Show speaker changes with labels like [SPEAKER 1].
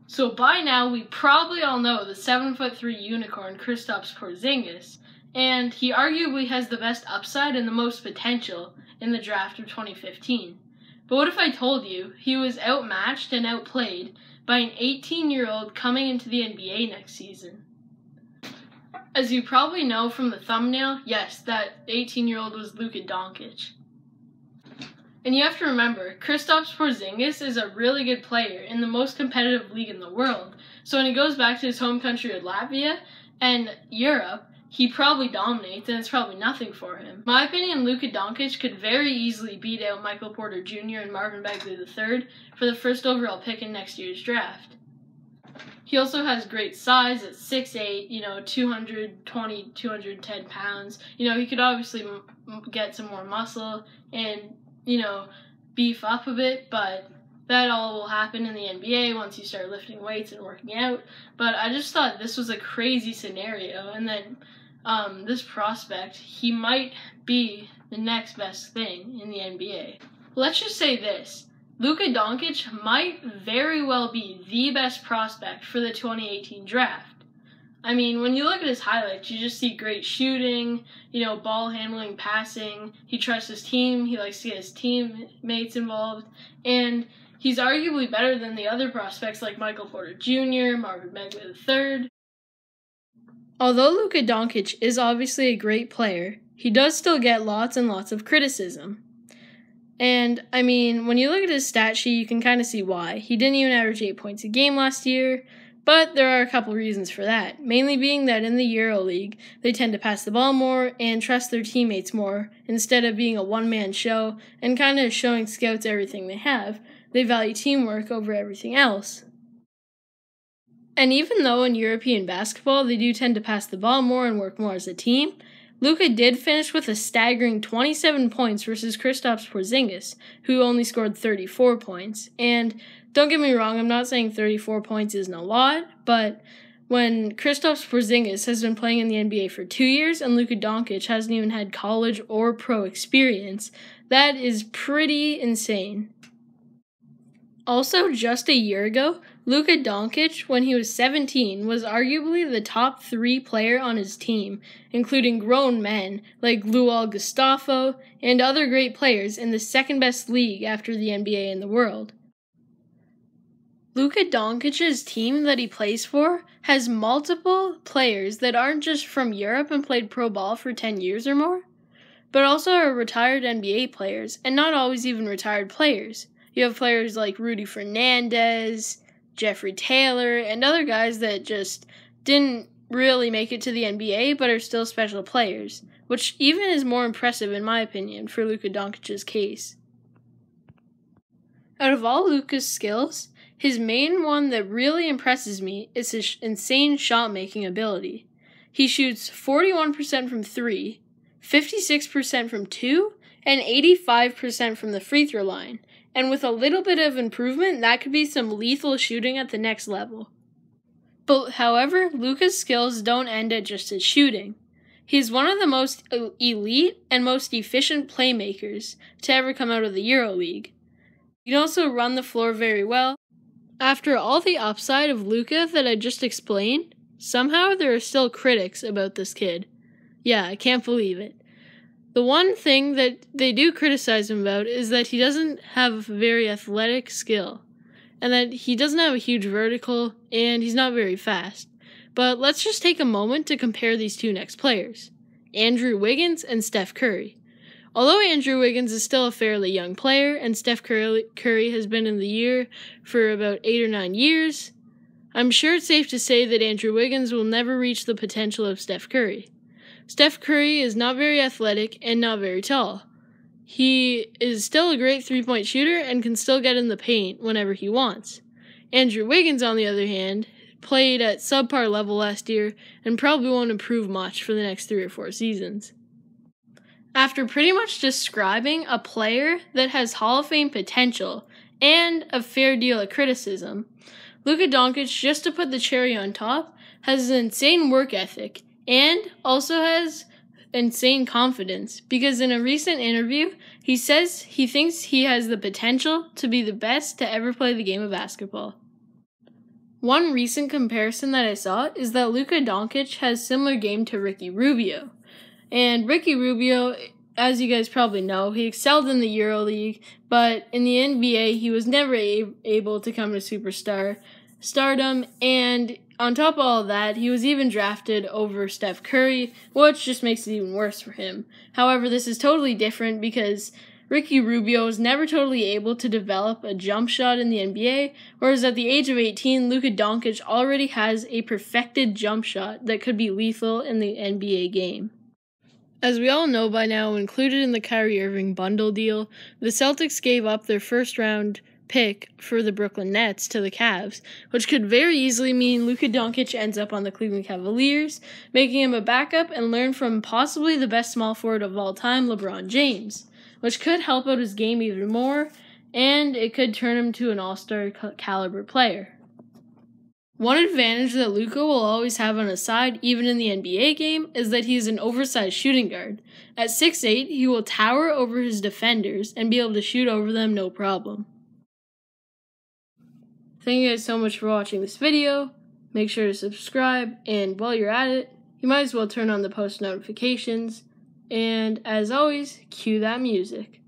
[SPEAKER 1] So by now, we probably all know the 7'3" unicorn Kristaps Porzingis, and he arguably has the best upside and the most potential in the draft of 2015. But what if I told you he was outmatched and outplayed by an 18-year-old coming into the NBA next season? As you probably know from the thumbnail, yes, that 18-year-old was Luka Doncic. And you have to remember, Kristaps Porzingis is a really good player in the most competitive league in the world. So when he goes back to his home country of Latvia and Europe, he probably dominates, and it's probably nothing for him. In my opinion, Luka Doncic could very easily beat out Michael Porter Jr. and Marvin Bagley III for the first overall pick in next year's draft. He also has great size at 6'8", 220, 210 pounds. He could obviously get some more muscle and beef up a bit, but that all will happen in the NBA once you start lifting weights and working out. But I just thought this was a crazy scenario, and then this prospect, he might be the next best thing in the NBA. Let's just say this. Luka Doncic might very well be the best prospect for the 2018 draft. I mean, when you look at his highlights, you just see great shooting, ball handling, passing. He trusts his team. He likes to get his teammates involved. And he's arguably better than the other prospects like Michael Porter Jr., Marvin Bagley III. Although Luka Doncic is obviously a great player, he does still get lots and lots of criticism. And, I mean, when you look at his stat sheet, you can kind of see why. He didn't even average 8 points a game last year. But there are a couple reasons for that, mainly being that in the EuroLeague, they tend to pass the ball more and trust their teammates more, instead of being a one-man show and kind of showing scouts everything they have. They value teamwork over everything else. And even though in European basketball they do tend to pass the ball more and work more as a team, Luka did finish with a staggering 27 points versus Kristaps Porzingis, who only scored 34 points. And don't get me wrong, I'm not saying 34 points isn't a lot, but when Kristaps Porzingis has been playing in the NBA for 2 years and Luka Doncic hasn't even had college or pro experience, that is pretty insane. Also, just a year ago, Luka Doncic, when he was 17, was arguably the top 3 player on his team, including grown men like Luol Gustavo and other great players in the second best league after the NBA in the world. Luka Doncic's team that he plays for has multiple players that aren't just from Europe and played pro ball for 10 years or more, but also are retired NBA players, and not always even retired players. You have players like Rudy Fernandez, Jeffrey Taylor, and other guys that just didn't really make it to the NBA but are still special players, which even is more impressive in my opinion for Luka Doncic's case. Out of all Luka's skills, his main one that really impresses me is his insane shot-making ability. He shoots 41% from 3, 56% from 2, and 85% from the free throw line. And with a little bit of improvement, that could be some lethal shooting at the next level. But however, Luka's skills don't end at just his shooting. He's one of the most elite and most efficient playmakers to ever come out of the EuroLeague. He can also run the floor very well. After all the upside of Luka that I just explained, somehow there are still critics about this kid. Yeah, I can't believe it. The one thing that they do criticize him about is that he doesn't have very athletic skill, and that he doesn't have a huge vertical, and he's not very fast. But let's just take a moment to compare these two next players, Andrew Wiggins and Steph Curry. Although Andrew Wiggins is still a fairly young player, and Steph Curry has been in the year for about 8 or 9 years, I'm sure it's safe to say that Andrew Wiggins will never reach the potential of Steph Curry. Steph Curry is not very athletic and not very tall. He is still a great three-point shooter and can still get in the paint whenever he wants. Andrew Wiggins, on the other hand, played at subpar level last year and probably won't improve much for the next 3 or 4 seasons. After pretty much describing a player that has Hall of Fame potential and a fair deal of criticism, Luka Doncic, just to put the cherry on top, has an insane work ethic and also has insane confidence, because in a recent interview, he says he thinks he has the potential to be the best to ever play the game of basketball. One recent comparison that I saw is that Luka Doncic has similar game to Ricky Rubio. And Ricky Rubio, as you guys probably know, he excelled in the EuroLeague, but in the NBA, he was never able to come to stardom, and on top of all that, he was even drafted over Steph Curry, which just makes it even worse for him. However, this is totally different because Ricky Rubio was never totally able to develop a jump shot in the NBA, whereas at the age of 18, Luka Doncic already has a perfected jump shot that could be lethal in the NBA game. As we all know by now, included in the Kyrie Irving bundle deal, the Celtics gave up their first-round pick for the Brooklyn Nets to the Cavs, which could very easily mean Luka Doncic ends up on the Cleveland Cavaliers, making him a backup and learn from possibly the best small forward of all time, LeBron James, which could help out his game even more, and it could turn him to an all-star caliber player. One advantage that Luka will always have on his side, even in the NBA game, is that he is an oversized shooting guard. At 6'8", he will tower over his defenders and be able to shoot over them no problem. Thank you guys so much for watching this video. Make sure to subscribe, and while you're at it, you might as well turn on the post notifications. And as always, cue that music.